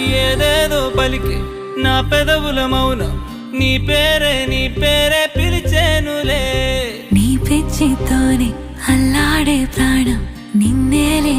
ఏదేదో పలికి నా పెదవుల మౌనం నీ పేరే పిలిచేనులే. నీ పిచ్చితోనే అల్లాడే ప్రాణం నిన్నేలే